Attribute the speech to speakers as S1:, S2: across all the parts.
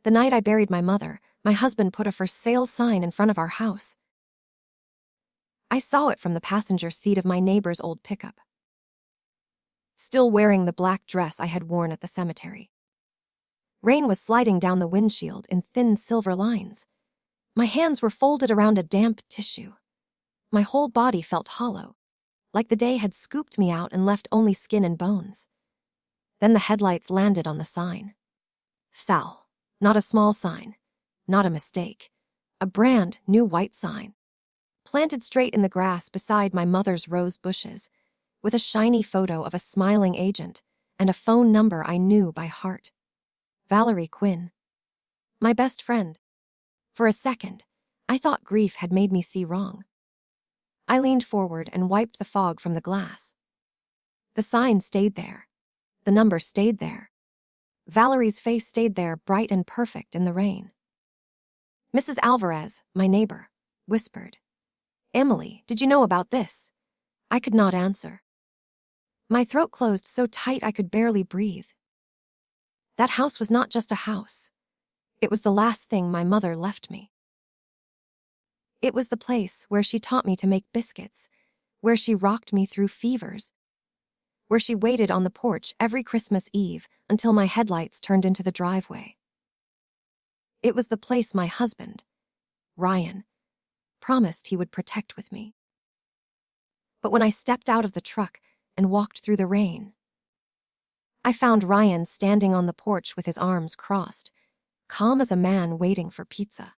S1: The night I buried my mother, my husband put a for sale sign in front of our house. I saw it from the passenger seat of my neighbor's old pickup, still wearing the black dress I had worn at the cemetery. Rain was sliding down the windshield in thin silver lines. My hands were folded around a damp tissue. My whole body felt hollow, like the day had scooped me out and left only skin and bones. Then the headlights landed on the sign. Sal, not a small sign, not a mistake. A brand new white sign, planted straight in the grass beside my mother's rose bushes, with a shiny photo of a smiling agent and a phone number I knew by heart. Valerie Quinn. My best friend. For a second, I thought grief had made me see wrong. I leaned forward and wiped the fog from the glass. The sign stayed there. The number stayed there. Valerie's face stayed there, bright and perfect in the rain. Mrs. Alvarez, my neighbor, whispered, "Emily, did you know about this?" I could not answer. My throat closed so tight I could barely breathe. That house was not just a house. It was the last thing my mother left me. It was the place where she taught me to make biscuits, where she rocked me through fevers, where she waited on the porch every Christmas Eve until my headlights turned into the driveway. It was the place my husband, Ryan, promised he would protect with me. But when I stepped out of the truck and walked through the rain, I found Ryan standing on the porch with his arms crossed, calm as a man waiting for pizza.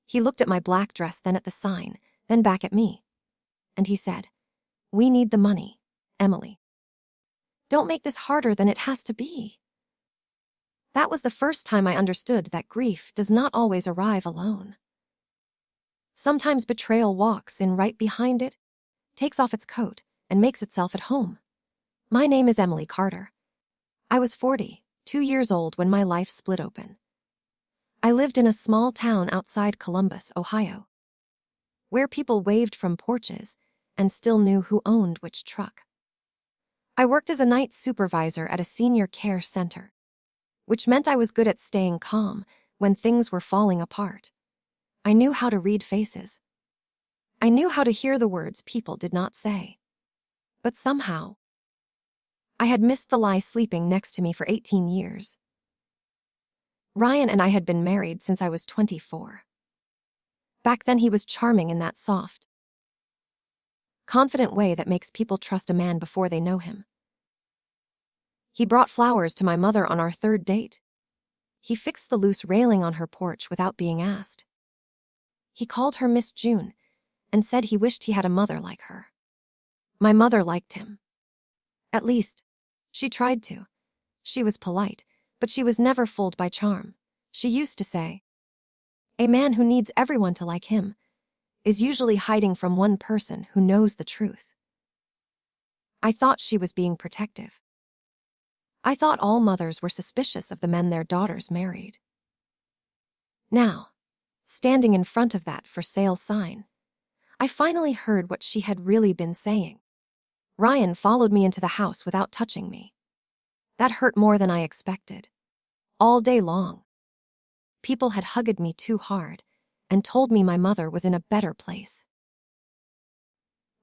S1: He looked at my black dress, then at the sign, then back at me. And he said, "We need the money, Emily. Don't make this harder than it has to be." That was the first time I understood that grief does not always arrive alone. Sometimes betrayal walks in right behind it, takes off its coat, and makes itself at home. My name is Emily Carter. I was 42 years old when my life split open. I lived in a small town outside Columbus, Ohio, where people waved from porches and still knew who owned which truck. I worked as a night supervisor at a senior care center, which meant I was good at staying calm when things were falling apart. I knew how to read faces. I knew how to hear the words people did not say. But somehow, I had missed the lie sleeping next to me for 18 years. Ryan and I had been married since I was 24. Back then he was charming in that soft, confident way that makes people trust a man before they know him. He brought flowers to my mother on our third date. He fixed the loose railing on her porch without being asked. He called her Miss June and said he wished he had a mother like her. My mother liked him. At least, she tried to. She was polite, but she was never fooled by charm. She used to say, "A man who needs everyone to like him is usually hiding from one person who knows the truth." I thought she was being protective. I thought all mothers were suspicious of the men their daughters married. Now, standing in front of that for sale sign, I finally heard what she had really been saying. Ryan followed me into the house without touching me. That hurt more than I expected. All day long, people had hugged me too hard and told me my mother was in a better place.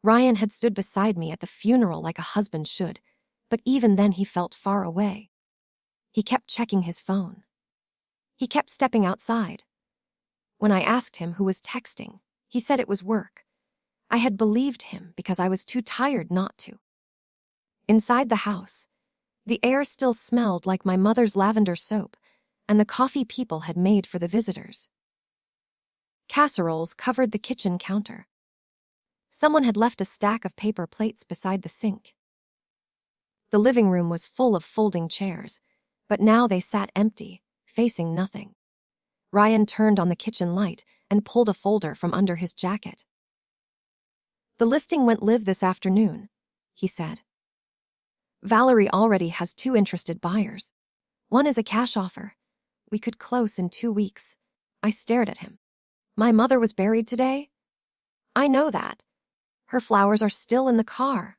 S1: Ryan had stood beside me at the funeral like a husband should, but even then he felt far away. He kept checking his phone. He kept stepping outside. When I asked him who was texting, he said it was work. I had believed him because I was too tired not to. Inside the house, the air still smelled like my mother's lavender soap and the coffee people had made for the visitors. Casseroles covered the kitchen counter. Someone had left a stack of paper plates beside the sink. The living room was full of folding chairs, but now they sat empty, facing nothing. Ryan turned on the kitchen light and pulled a folder from under his jacket. "The listing went live this afternoon," he said. "Valerie already has 2 interested buyers. One is a cash offer. We could close in 2 weeks." I stared at him. "My mother was buried today?" "I know that. Her flowers are still in the car."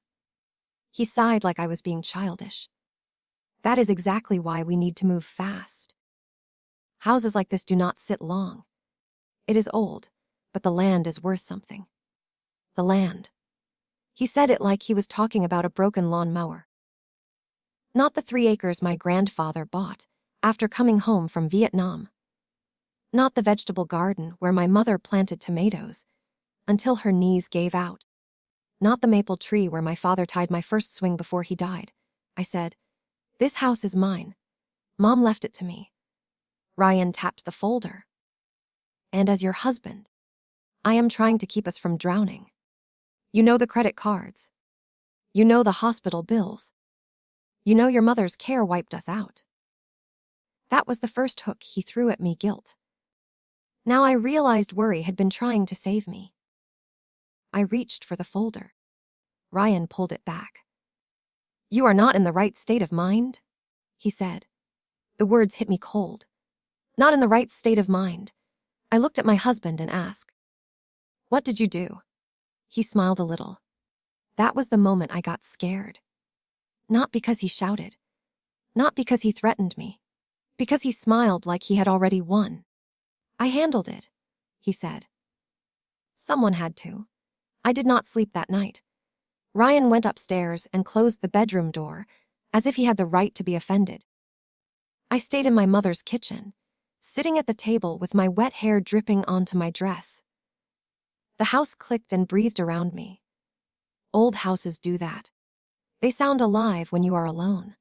S1: He sighed like I was being childish. "That is exactly why we need to move fast." Houses like this do not sit long. It is old, but the land is worth something. The land. He said it like he was talking about a broken lawnmower. Not the 3 acres my grandfather bought after coming home from Vietnam. Not the vegetable garden where my mother planted tomatoes until her knees gave out. Not the maple tree where my father tied my first swing before he died. I said, "This house is mine. Mom left it to me." Ryan tapped the folder. "And as your husband, I am trying to keep us from drowning. You know the credit cards. You know the hospital bills. You know your mother's care wiped us out." That was the first hook he threw at me, guilt. Now I realized worry had been trying to save me. I reached for the folder. Ryan pulled it back. "You are not in the right state of mind," he said. The words hit me cold. Not in the right state of mind. I looked at my husband and asked, "What did you do?" He smiled a little. That was the moment I got scared. Not because he shouted. Not because he threatened me. Because he smiled like he had already won. "I handled it," he said. Someone had to. I did not sleep that night. Ryan went upstairs and closed the bedroom door, as if he had the right to be offended. I stayed in my mother's kitchen, sitting at the table with my wet hair dripping onto my dress. The house clicked and breathed around me. Old houses do that. They sound alive when you are alone.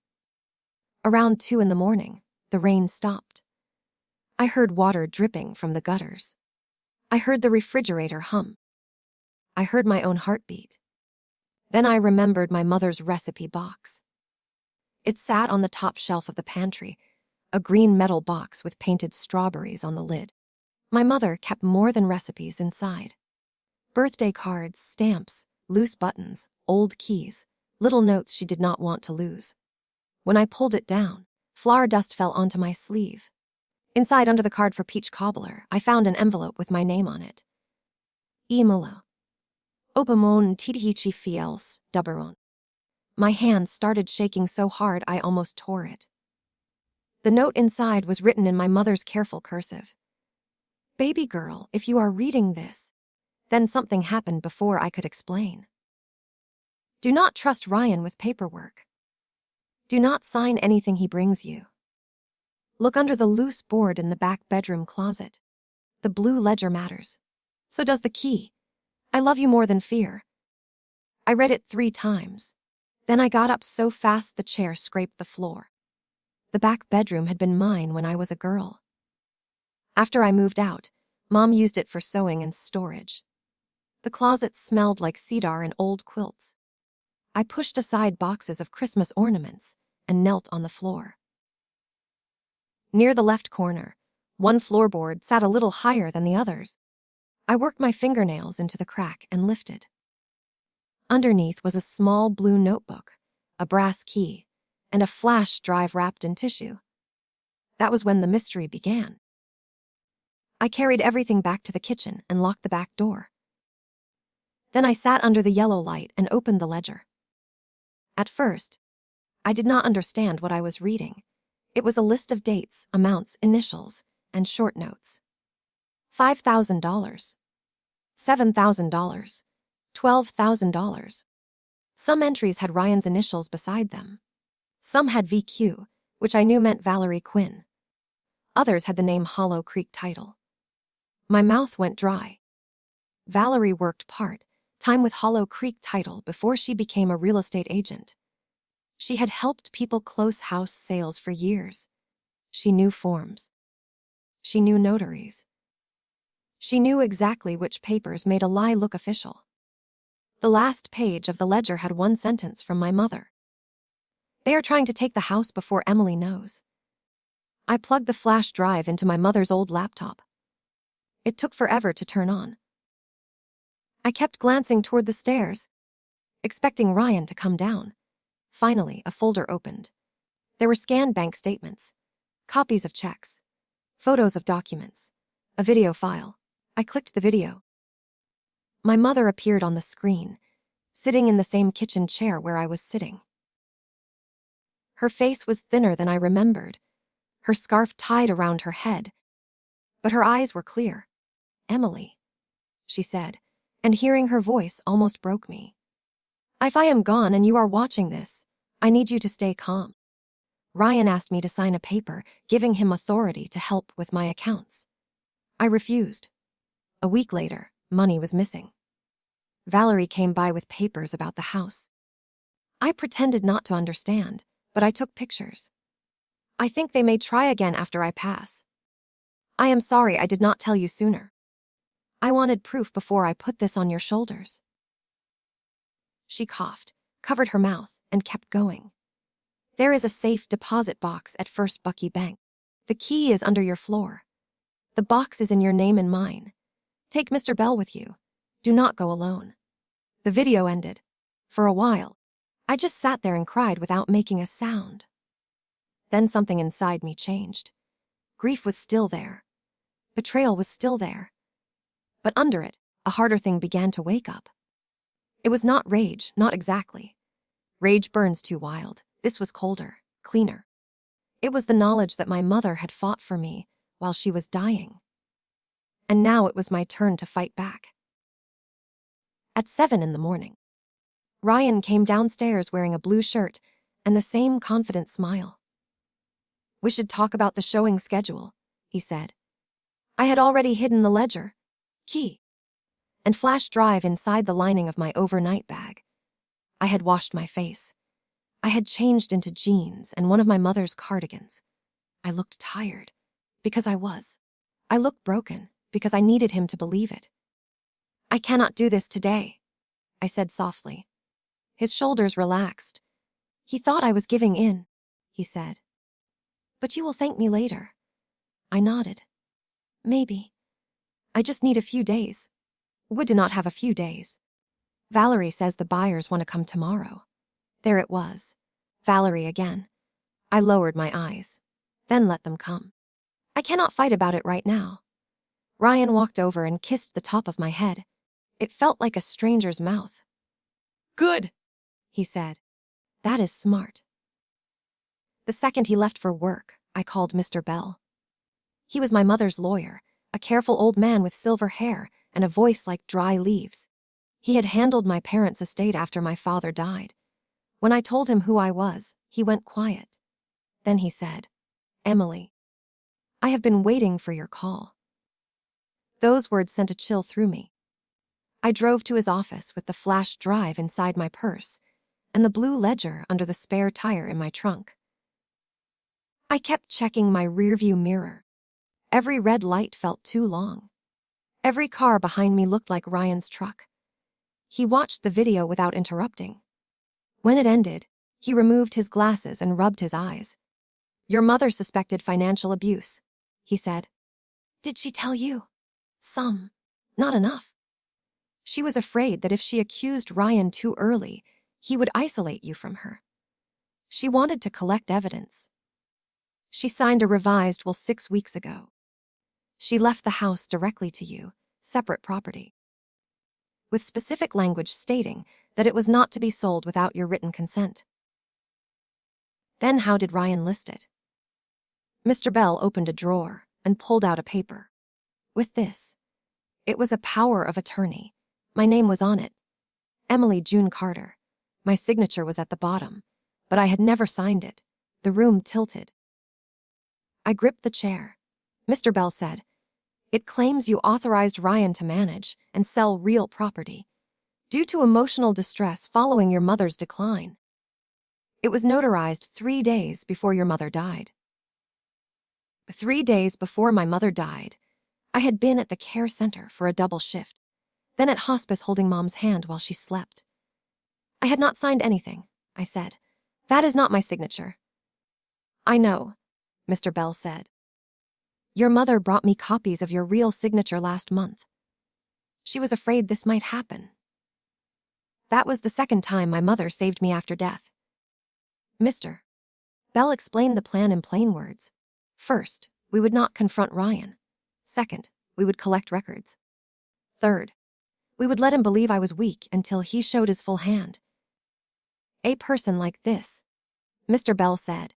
S1: Around 2 in the morning, the rain stopped. I heard water dripping from the gutters. I heard the refrigerator hum. I heard my own heartbeat. Then I remembered my mother's recipe box. It sat on the top shelf of the pantry, a green metal box with painted strawberries on the lid. My mother kept more than recipes inside. Birthday cards, stamps, loose buttons, old keys, little notes she did not want to lose. When I pulled it down, flour dust fell onto my sleeve. Inside, under the card for peach cobbler, I found an envelope with my name on it. Imalo. Opamon titihichi fiels, duberon. My hand started shaking so hard I almost tore it. The note inside was written in my mother's careful cursive. "Baby girl, if you are reading this." Then something happened before I could explain. "Do not trust Ryan with paperwork. Do not sign anything he brings you. Look under the loose board in the back bedroom closet. The blue ledger matters. So does the key. I love you more than fear." I read it 3 times. Then I got up so fast the chair scraped the floor. The back bedroom had been mine when I was a girl. After I moved out, Mom used it for sewing and storage. The closet smelled like cedar and old quilts. I pushed aside boxes of Christmas ornaments and knelt on the floor. Near the left corner, one floorboard sat a little higher than the others. I worked my fingernails into the crack and lifted. Underneath was a small blue notebook, a brass key, and a flash drive wrapped in tissue. That was when the mystery began. I carried everything back to the kitchen and locked the back door. Then I sat under the yellow light and opened the ledger. At first, I did not understand what I was reading. It was a list of dates, amounts, initials, and short notes. $5,000, $7,000, $12,000. Some entries had Ryan's initials beside them. Some had VQ, which I knew meant Valerie Quinn. Others had the name Hollow Creek title. My mouth went dry. Valerie worked part-time with Hollow Creek title before she became a real estate agent. She had helped people close house sales for years. She knew forms. She knew notaries. She knew exactly which papers made a lie look official. The last page of the ledger had one sentence from my mother. "They are trying to take the house before Emily knows." I plugged the flash drive into my mother's old laptop. It took forever to turn on. I kept glancing toward the stairs, expecting Ryan to come down. Finally, a folder opened. There were scanned bank statements, copies of checks, photos of documents, a video file. I clicked the video. My mother appeared on the screen, sitting in the same kitchen chair where I was sitting. Her face was thinner than I remembered, her scarf tied around her head. But her eyes were clear. "Emily," she said, and hearing her voice almost broke me. "If I am gone and you are watching this, I need you to stay calm." Ryan asked me to sign a paper, giving him authority to help with my accounts. I refused. A week later, money was missing. Valerie came by with papers about the house. I pretended not to understand, but I took pictures. "I think they may try again after I pass. I am sorry I did not tell you sooner. I wanted proof before I put this on your shoulders." She coughed, covered her mouth, and kept going. "There is a safe deposit box at First Bucky Bank. The key is under your floor. The box is in your name and mine. Take Mr. Bell with you. Do not go alone." The video ended. For a while, I just sat there and cried without making a sound. Then something inside me changed. Grief was still there. Betrayal was still there. But under it, a harder thing began to wake up. It was not rage, not exactly. Rage burns too wild. This was colder, cleaner. It was the knowledge that my mother had fought for me while she was dying. And now it was my turn to fight back. At 7 in the morning, Ryan came downstairs wearing a blue shirt and the same confident smile. "We should talk about the showing schedule," he said. I had already hidden the ledger, key, and flash drive inside the lining of my overnight bag. I had washed my face. I had changed into jeans and one of my mother's cardigans. I looked tired, because I was. I looked broken, because I needed him to believe it. "I cannot do this today," I said softly. His shoulders relaxed. "He thought I was giving in," he said. "But you will thank me later." I nodded. "Maybe. I just need a few days." Would not have a few days. "Valerie says the buyers want to come tomorrow." There it was. Valerie again. I lowered my eyes. "Then let them come. I cannot fight about it right now." Ryan walked over and kissed the top of my head. It felt like a stranger's mouth. "Good," he said. "That is smart." The second he left for work, I called Mr. Bell. He was my mother's lawyer, a careful old man with silver hair and a voice like dry leaves. He had handled my parents' estate after my father died. When I told him who I was, he went quiet. Then he said, "Emily, I have been waiting for your call." Those words sent a chill through me. I drove to his office with the flash drive inside my purse and the blue ledger under the spare tire in my trunk. I kept checking my rearview mirror. Every red light felt too long. Every car behind me looked like Ryan's truck. He watched the video without interrupting. When it ended, he removed his glasses and rubbed his eyes. "Your mother suspected financial abuse," he said. "Did she tell you?" "Some. Not enough. She was afraid that if she accused Ryan too early, he would isolate you from her. She wanted to collect evidence. She signed a revised will 6 weeks ago. She left the house directly to you, separate property, with specific language stating that it was not to be sold without your written consent." Then how did Ryan list it? Mr. Bell opened a drawer and pulled out a paper. With this, it was a power of attorney. My name was on it. Emily June Carter. My signature was at the bottom, but I had never signed it. The room tilted. I gripped the chair. Mr. Bell said, "It claims you authorized Ryan to manage and sell real property due to emotional distress following your mother's decline. It was notarized 3 days before your mother died." 3 days before my mother died, I had been at the care center for a double shift, then at hospice holding Mom's hand while she slept. "I had not signed anything," I said. "That is not my signature." "I know," Mr. Bell said. "Your mother brought me copies of your real signature last month. She was afraid this might happen. That was the second time my mother saved me after death." Mr. Bell explained the plan in plain words. First, we would not confront Ryan. Second, we would collect records. Third, we would let him believe I was weak until he showed his full hand. "A person like this," Mr. Bell said,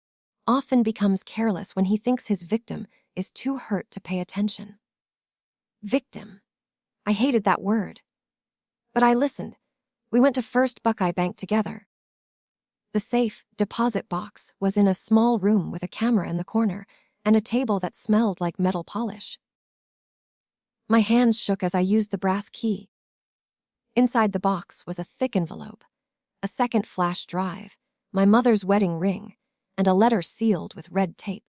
S1: often becomes careless when he thinks his victim is too hurt to pay attention. Victim. I hated that word. But I listened. We went to First Buckeye Bank together. The safe deposit box was in a small room with a camera in the corner and a table that smelled like metal polish. My hands shook as I used the brass key. Inside the box was a thick envelope, a second flash drive, my mother's wedding ring, and a letter sealed with red tape.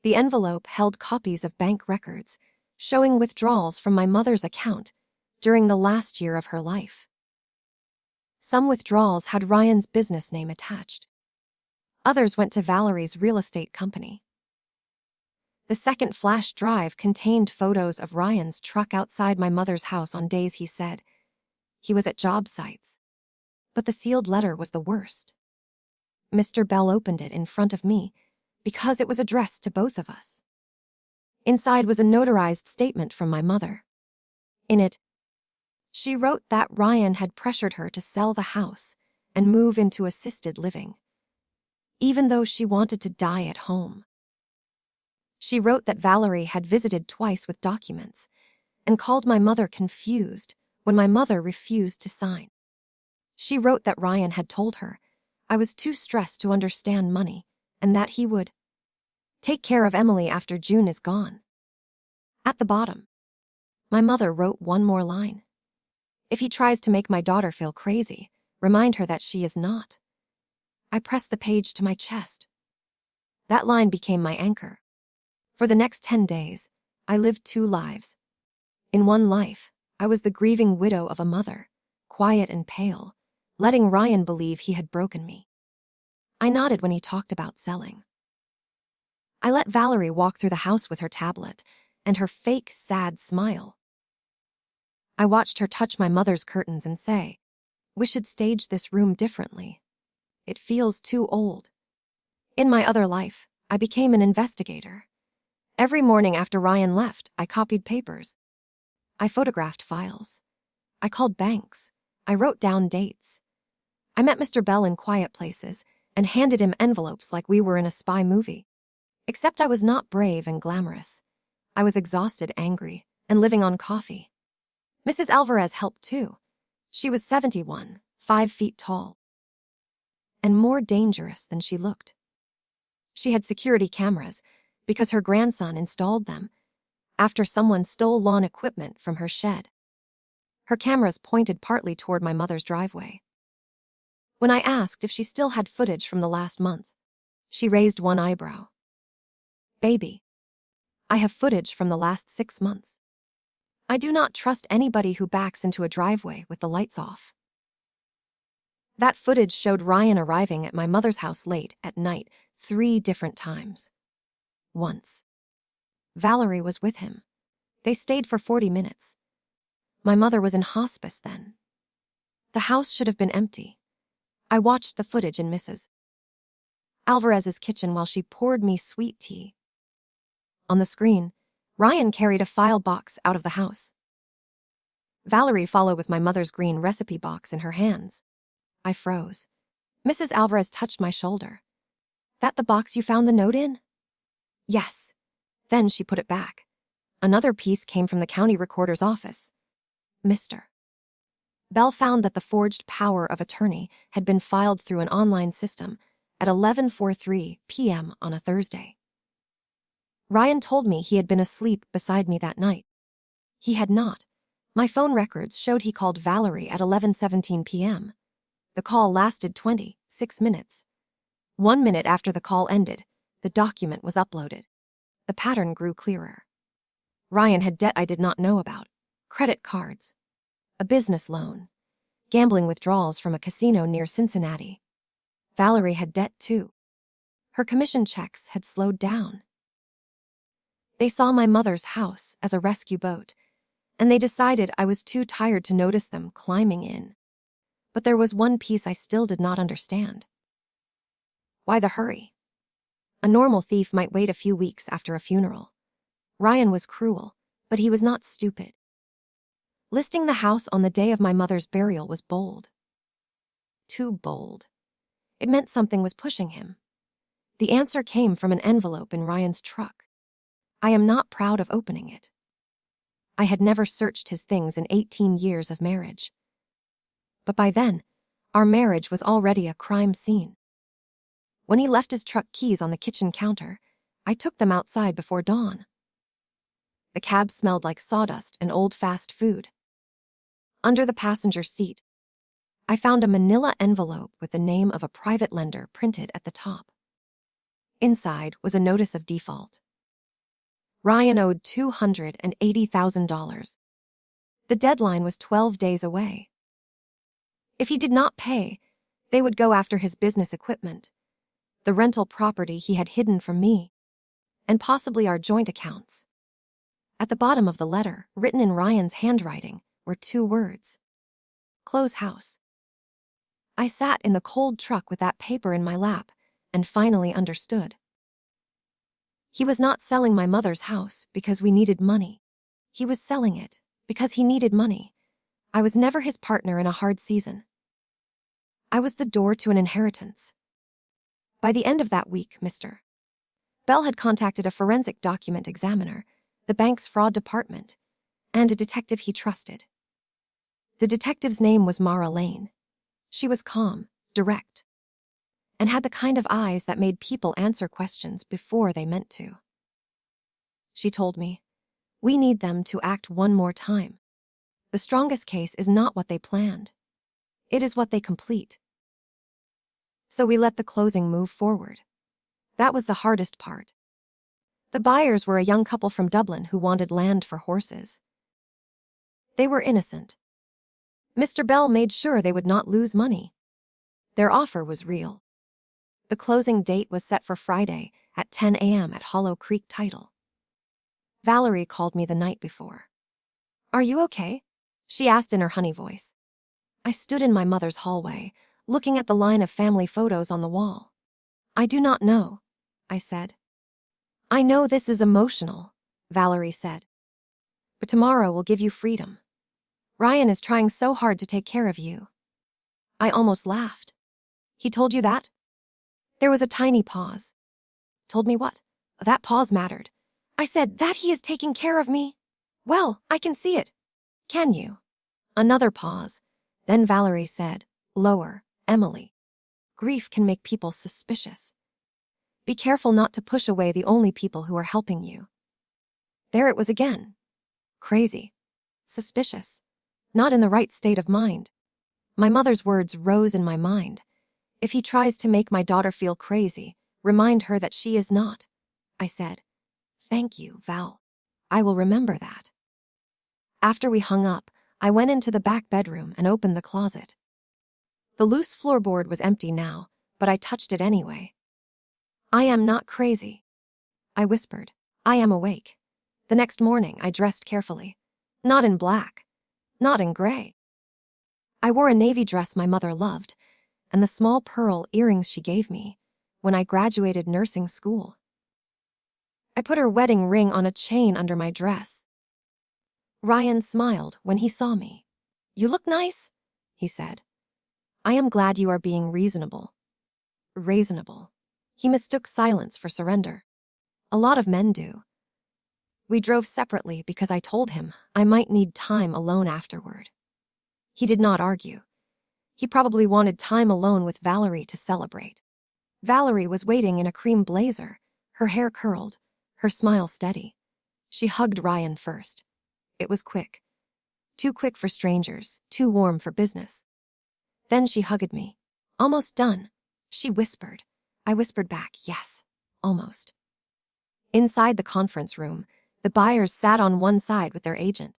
S1: The envelope held copies of bank records, showing withdrawals from my mother's account during the last year of her life. Some withdrawals had Ryan's business name attached. Others went to Valerie's real estate company. The second flash drive contained photos of Ryan's truck outside my mother's house on days he said he was at job sites. But the sealed letter was the worst. Mr. Bell opened it in front of me because it was addressed to both of us. Inside was a notarized statement from my mother. In it, she wrote that Ryan had pressured her to sell the house and move into assisted living, even though she wanted to die at home. She wrote that Valerie had visited twice with documents and called my mother confused when my mother refused to sign. She wrote that Ryan had told her I was too stressed to understand money and that he would take care of Emily after June is gone. At the bottom, my mother wrote one more line. If he tries to make my daughter feel crazy, remind her that she is not. I pressed the page to my chest. That line became my anchor. For the next 10 days, I lived 2 lives. In one life, I was the grieving widow of a mother, quiet and pale, letting Ryan believe he had broken me. I nodded when he talked about selling. I let Valerie walk through the house with her tablet and her fake, sad smile. I watched her touch my mother's curtains and say, "We should stage this room differently. It feels too old." In my other life, I became an investigator. Every morning after Ryan left, I copied papers. I photographed files. I called banks. I wrote down dates. I met Mr. Bell in quiet places and handed him envelopes like we were in a spy movie. Except I was not brave and glamorous. I was exhausted, angry, and living on coffee. Mrs. Alvarez helped too. She was 71, 5 feet tall, and more dangerous than she looked. She had security cameras because her grandson installed them after someone stole lawn equipment from her shed. Her cameras pointed partly toward my mother's driveway. When I asked if she still had footage from the last month, she raised one eyebrow. "Baby, I have footage from the last 6 months. I do not trust anybody who backs into a driveway with the lights off." That footage showed Ryan arriving at my mother's house late at night 3 different times. Once, Valerie was with him. They stayed for 40 minutes. My mother was in hospice then. The house should have been empty. I watched the footage in Mrs. Alvarez's kitchen while she poured me sweet tea. On the screen, Ryan carried a file box out of the house. Valerie followed with my mother's green recipe box in her hands. I froze. Mrs. Alvarez touched my shoulder. "That the box you found the note in?" "Yes." Then she put it back. Another piece came from the county recorder's office. Mr. Bell found that the forged power of attorney had been filed through an online system at 11:43 p.m. on a Thursday. Ryan told me he had been asleep beside me that night. He had not. My phone records showed he called Valerie at 11:17 p.m. The call lasted 26 minutes. 1 minute after the call ended, the document was uploaded. The pattern grew clearer. Ryan had debt I did not know about. Credit cards, a business loan, gambling withdrawals from a casino near Cincinnati. Valerie had debt too. Her commission checks had slowed down. They saw my mother's house as a rescue boat, and they decided I was too tired to notice them climbing in. But there was one piece I still did not understand. Why the hurry? A normal thief might wait a few weeks after a funeral. Ryan was cruel, but he was not stupid. Listing the house on the day of my mother's burial was bold. Too bold. It meant something was pushing him. The answer came from an envelope in Ryan's truck. I am not proud of opening it. I had never searched his things in 18 years of marriage. But by then, our marriage was already a crime scene. When he left his truck keys on the kitchen counter, I took them outside before dawn. The cab smelled like sawdust and old fast food. Under the passenger seat, I found a manila envelope with the name of a private lender printed at the top. Inside was a notice of default. Ryan owed $280,000. The deadline was 12 days away. If he did not pay, they would go after his business equipment, the rental property he had hidden from me, and possibly our joint accounts. At the bottom of the letter, written in Ryan's handwriting, were 2 words: close house. I sat in the cold truck with that paper in my lap and finally understood. He was not selling my mother's house because we needed money. He was selling it because he needed money. I was never his partner in a hard season. I was the door to an inheritance. By the end of that week, Mr. Bell had contacted a forensic document examiner, the bank's fraud department, and a detective he trusted. The detective's name was Mara Lane. She was calm, direct, and had the kind of eyes that made people answer questions before they meant to. She told me, "We need them to act one more time. The strongest case is not what they planned. It is what they complete." So we let the closing move forward. That was the hardest part. The buyers were a young couple from Dublin who wanted land for horses. They were innocent. Mr. Bell made sure they would not lose money. Their offer was real. The closing date was set for Friday at 10 a.m. at Hollow Creek Title. Valerie called me the night before. "Are you okay?" she asked in her honey voice. I stood in my mother's hallway, looking at the line of family photos on the wall. "I do not know," I said. "I know this is emotional," Valerie said. "But tomorrow will give you freedom. Ryan is trying so hard to take care of you." I almost laughed. "He told you that?" There was a tiny pause. "Told me what?" That pause mattered. I said, "That he is taking care of me." "Well, I can see it." "Can you?" Another pause. Then Valerie said, lower, "Emily, grief can make people suspicious. Be careful not to push away the only people who are helping you." There it was again. Crazy. Suspicious. Not in the right state of mind. My mother's words rose in my mind. "If he tries to make my daughter feel crazy, remind her that she is not," I said. "Thank you, Val. I will remember that." After we hung up, I went into the back bedroom and opened the closet. The loose floorboard was empty now, but I touched it anyway. "I am not crazy," I whispered. "I am awake." The next morning, I dressed carefully. Not in black. Not in gray. I wore a navy dress my mother loved, and the small pearl earrings she gave me when I graduated nursing school. I put her wedding ring on a chain under my dress. Ryan smiled when he saw me. "You look nice," he said. "I am glad you are being reasonable." Reasonable. He mistook silence for surrender. A lot of men do. We drove separately because I told him I might need time alone afterward. He did not argue. He probably wanted time alone with Valerie to celebrate. Valerie was waiting in a cream blazer, her hair curled, her smile steady. She hugged Ryan first. It was quick. Too quick for strangers, too warm for business. Then she hugged me. "Almost done," she whispered. I whispered back, "Yes, almost." Inside the conference room, the buyers sat on one side with their agent.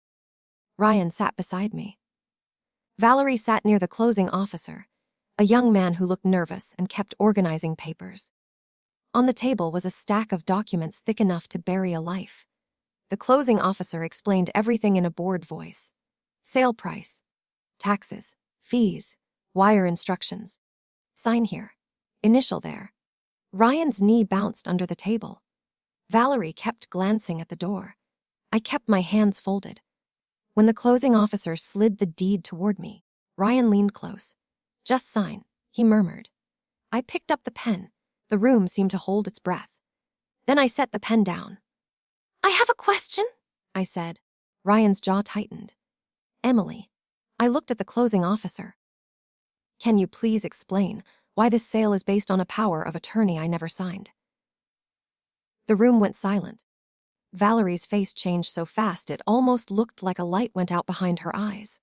S1: Ryan sat beside me. Valerie sat near the closing officer, a young man who looked nervous and kept organizing papers. On the table was a stack of documents thick enough to bury a life. The closing officer explained everything in a bored voice. Sale price, taxes, fees, wire instructions. Sign here. Initial there. Ryan's knee bounced under the table. Valerie kept glancing at the door. I kept my hands folded. When the closing officer slid the deed toward me, Ryan leaned close. "Just sign," he murmured. I picked up the pen. The room seemed to hold its breath. Then I set the pen down. "I have a question," I said. Ryan's jaw tightened. "Emily." I looked at the closing officer. "Can you please explain why this sale is based on a power of attorney I never signed?" The room went silent. Valerie's face changed so fast it almost looked like a light went out behind her eyes.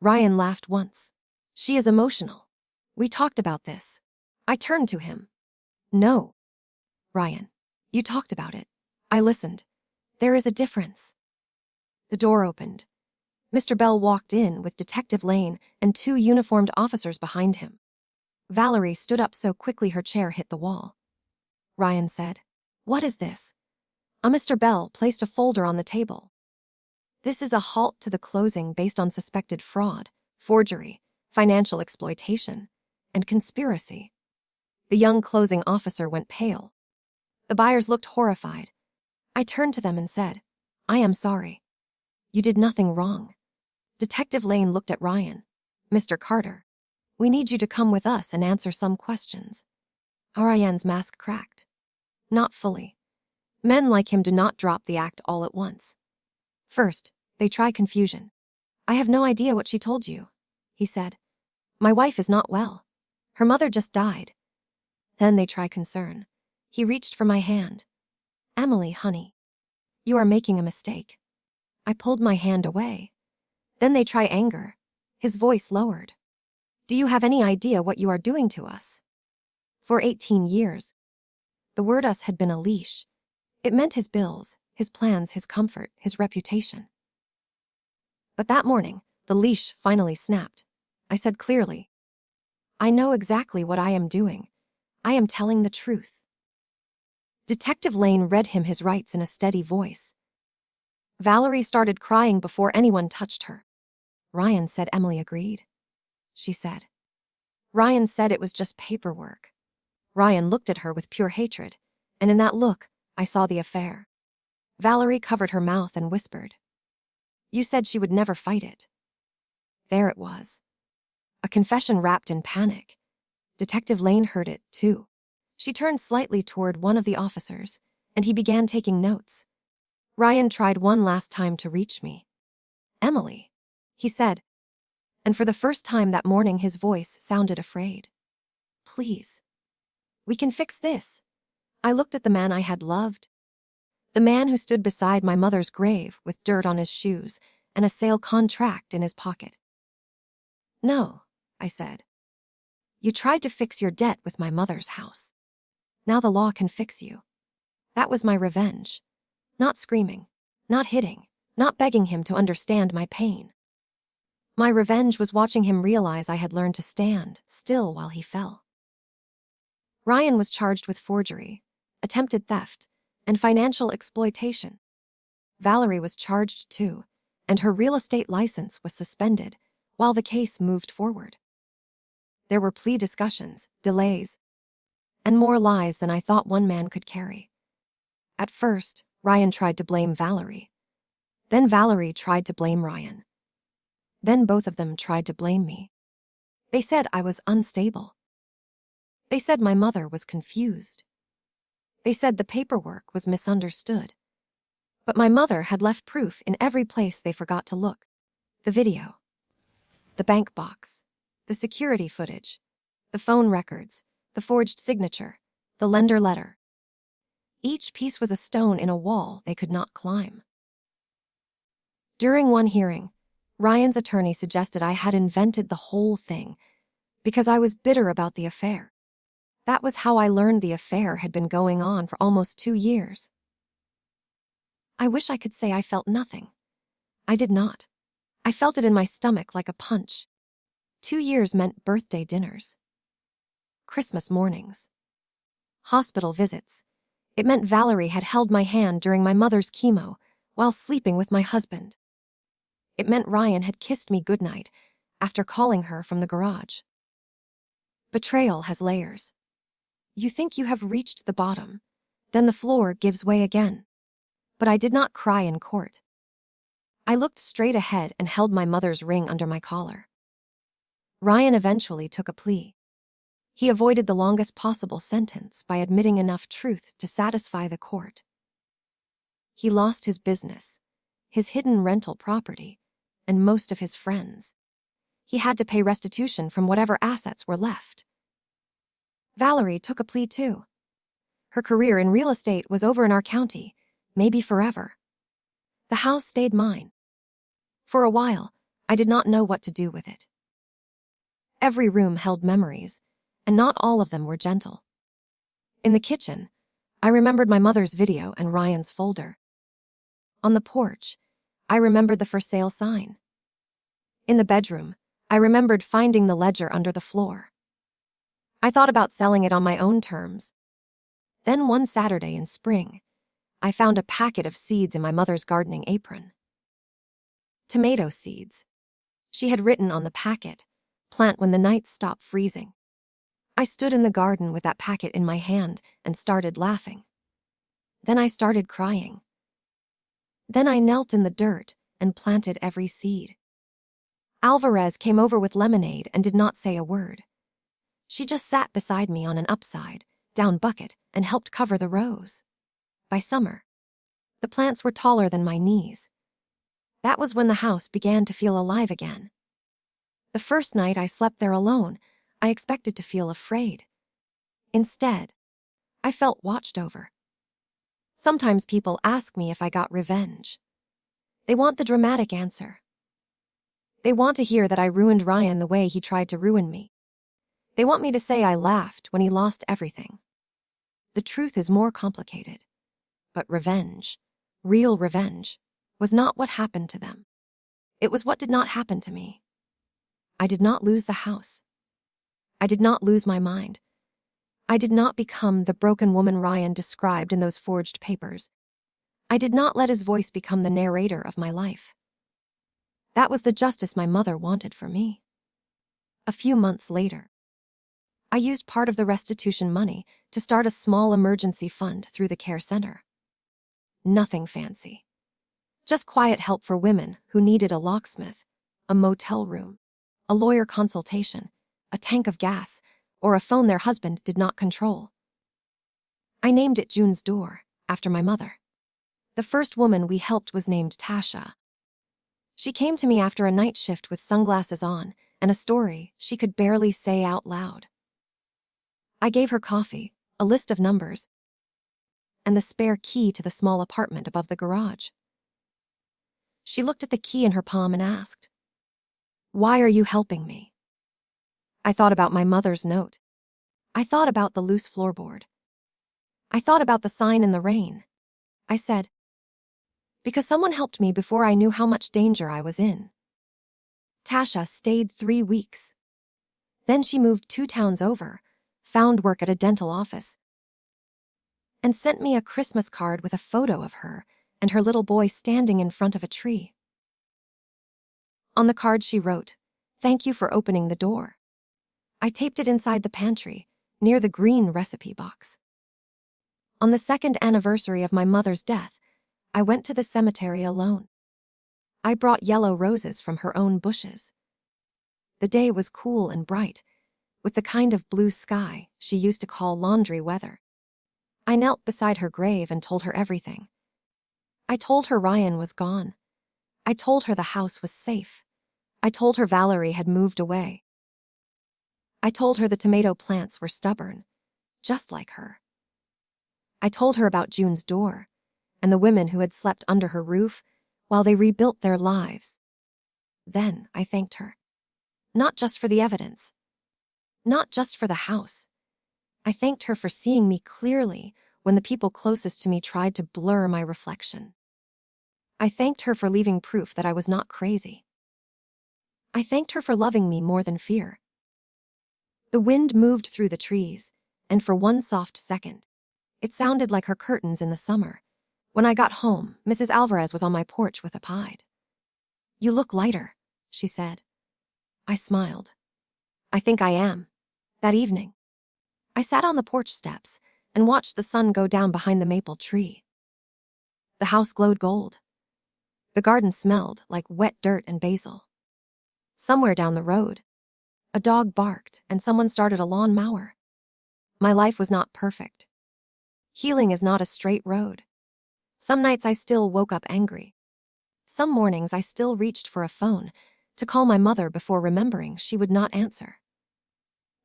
S1: Ryan laughed once. "She is emotional. We talked about this." I turned to him. "No, Ryan. You talked about it. I listened. There is a difference." The door opened. Mr. Bell walked in with Detective Lane and 2 uniformed officers behind him. Valerie stood up so quickly her chair hit the wall. Ryan said, "What is this?" Mr. Bell placed a folder on the table. "This is a halt to the closing based on suspected fraud, forgery, financial exploitation, and conspiracy." The young closing officer went pale. The buyers looked horrified. I turned to them and said, "I am sorry. You did nothing wrong." Detective Lane looked at Ryan. "Mr. Carter, we need you to come with us and answer some questions." Ryan's mask cracked. "Not fully. Men like him do not drop the act all at once. First, they try confusion." "I have no idea what she told you," he said. "My wife is not well. Her mother just died." Then they try concern. He reached for my hand. "Emily, honey, you are making a mistake." I pulled my hand away. Then they try anger. His voice lowered. "Do you have any idea what you are doing to us?" For 18 years, the word us had been a leash. It meant his bills, his plans, his comfort, his reputation. But that morning, the leash finally snapped. I said clearly, "I know exactly what I am doing. I am telling the truth." Detective Lane read him his rights in a steady voice. Valerie started crying before anyone touched her. Ryan said Emily agreed. She said. Ryan said it was just paperwork. Ryan looked at her with pure hatred, and in that look, I saw the affair. Valerie covered her mouth and whispered, "You said she would never fight it." There it was. A confession wrapped in panic. Detective Lane heard it, too. She turned slightly toward one of the officers, and he began taking notes. Ryan tried one last time to reach me. "Emily," he said, and for the first time that morning his voice sounded afraid. "Please. We can fix this." I looked at the man I had loved. The man who stood beside my mother's grave with dirt on his shoes and a sale contract in his pocket. "No," I said. "You tried to fix your debt with my mother's house. Now the law can fix you." That was my revenge. Not screaming, not hitting, not begging him to understand my pain. My revenge was watching him realize I had learned to stand still while he fell. Ryan was charged with forgery, attempted theft, and financial exploitation. Valerie was charged too, and her real estate license was suspended while the case moved forward. There were plea discussions, delays, and more lies than I thought one man could carry. At first, Ryan tried to blame Valerie. Then Valerie tried to blame Ryan. Then both of them tried to blame me. They said I was unstable. They said my mother was confused. They said the paperwork was misunderstood. But my mother had left proof in every place they forgot to look. The video, the bank box, the security footage, the phone records, the forged signature, the lender letter. Each piece was a stone in a wall they could not climb. During one hearing, Ryan's attorney suggested I had invented the whole thing because I was bitter about the affair. That was how I learned the affair had been going on for almost 2 years. I wish I could say I felt nothing. I did not. I felt it in my stomach like a punch. 2 years meant birthday dinners, Christmas mornings, hospital visits. It meant Valerie had held my hand during my mother's chemo while sleeping with my husband. It meant Ryan had kissed me goodnight after calling her from the garage. Betrayal has layers. You think you have reached the bottom, then the floor gives way again. But I did not cry in court. I looked straight ahead and held my mother's ring under my collar. Ryan eventually took a plea. He avoided the longest possible sentence by admitting enough truth to satisfy the court. He lost his business, his hidden rental property, and most of his friends. He had to pay restitution from whatever assets were left. Valerie took a plea too. Her career in real estate was over in our county, maybe forever. The house stayed mine. For a while, I did not know what to do with it. Every room held memories, and not all of them were gentle. In the kitchen, I remembered my mother's video and Ryan's folder. On the porch, I remembered the for sale sign. In the bedroom, I remembered finding the ledger under the floor. I thought about selling it on my own terms. Then one Saturday in spring, I found a packet of seeds in my mother's gardening apron. Tomato seeds. She had written on the packet, "Plant when the nights stop freezing." I stood in the garden with that packet in my hand and started laughing. Then I started crying. Then I knelt in the dirt and planted every seed. Alvarez came over with lemonade and did not say a word. She just sat beside me on an upside-down bucket and helped cover the rows. By summer, the plants were taller than my knees. That was when the house began to feel alive again. The first night I slept there alone, I expected to feel afraid. Instead, I felt watched over. Sometimes people ask me if I got revenge. They want the dramatic answer. They want to hear that I ruined Ryan the way he tried to ruin me. They want me to say I laughed when he lost everything. The truth is more complicated. But revenge, real revenge, was not what happened to them. It was what did not happen to me. I did not lose the house. I did not lose my mind. I did not become the broken woman Ryan described in those forged papers. I did not let his voice become the narrator of my life. That was the justice my mother wanted for me. A few months later, I used part of the restitution money to start a small emergency fund through the care center. Nothing fancy. Just quiet help for women who needed a locksmith, a motel room, a lawyer consultation, a tank of gas, or a phone their husband did not control. I named it June's Door, after my mother. The first woman we helped was named Tasha. She came to me after a night shift with sunglasses on and a story she could barely say out loud. I gave her coffee, a list of numbers, and the spare key to the small apartment above the garage. She looked at the key in her palm and asked, "Why are you helping me?" I thought about my mother's note. I thought about the loose floorboard. I thought about the sign in the rain. I said, "Because someone helped me before I knew how much danger I was in." Tasha stayed 3 weeks. Then she moved 2 towns over, found work at a dental office, and sent me a Christmas card with a photo of her and her little boy standing in front of a tree. On the card she wrote, "Thank you for opening the door." I taped it inside the pantry, near the green recipe box. On the 2nd anniversary of my mother's death, I went to the cemetery alone. I brought yellow roses from her own bushes. The day was cool and bright, with the kind of blue sky she used to call laundry weather. I knelt beside her grave and told her everything. I told her Ryan was gone. I told her the house was safe. I told her Valerie had moved away. I told her the tomato plants were stubborn, just like her. I told her about June's door and the women who had slept under her roof while they rebuilt their lives. Then I thanked her. Not just for the evidence. Not just for the house. I thanked her for seeing me clearly when the people closest to me tried to blur my reflection. I thanked her for leaving proof that I was not crazy. I thanked her for loving me more than fear. The wind moved through the trees, and for one soft second, it sounded like her curtains in the summer. When I got home, Mrs. Alvarez was on my porch with a pie. "You look lighter," she said. I smiled. "I think I am." That evening, I sat on the porch steps and watched the sun go down behind the maple tree. The house glowed gold. The garden smelled like wet dirt and basil. Somewhere down the road, A dog barked, and someone started a lawn mower. My life was not perfect. Healing is not a straight road. Some nights I still woke up angry. Some mornings I still reached for a phone to call my mother before remembering she would not answer.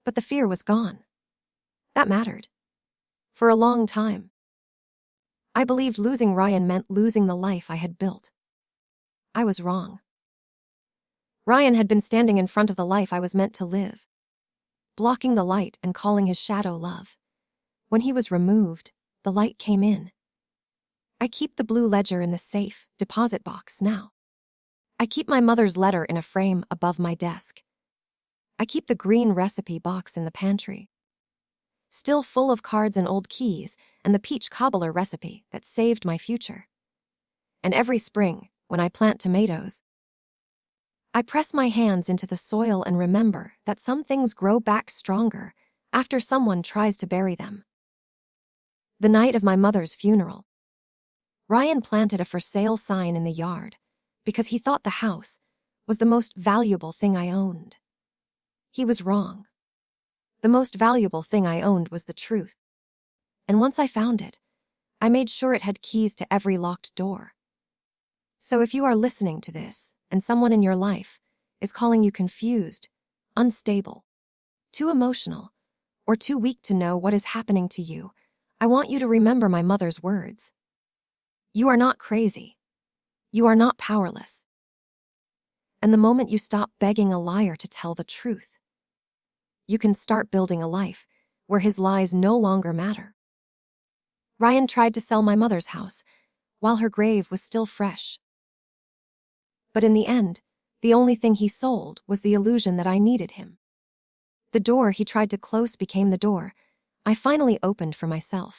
S1: But the fear was gone. That mattered. For a long time, I believed losing Ryan meant losing the life I had built. I was wrong. Ryan had been standing in front of the life I was meant to live, blocking the light and calling his shadow love. When he was removed, the light came in. I keep the blue ledger in the safe deposit box now. I keep my mother's letter in a frame above my desk. I keep the green recipe box in the pantry, still full of cards and old keys and the peach cobbler recipe that saved my future. And every spring, when I plant tomatoes, I press my hands into the soil and remember that some things grow back stronger after someone tries to bury them. The night of my mother's funeral, Ryan planted a for sale sign in the yard because he thought the house was the most valuable thing I owned. He was wrong. The most valuable thing I owned was the truth. And once I found it, I made sure it had keys to every locked door. So if you are listening to this and someone in your life is calling you confused, unstable, too emotional, or too weak to know what is happening to you, I want you to remember my mother's words. You are not crazy. You are not powerless. And the moment you stop begging a liar to tell the truth, you can start building a life where his lies no longer matter. Ryan tried to sell my mother's house while her grave was still fresh. But in the end, the only thing he sold was the illusion that I needed him. The door he tried to close became the door I finally opened for myself.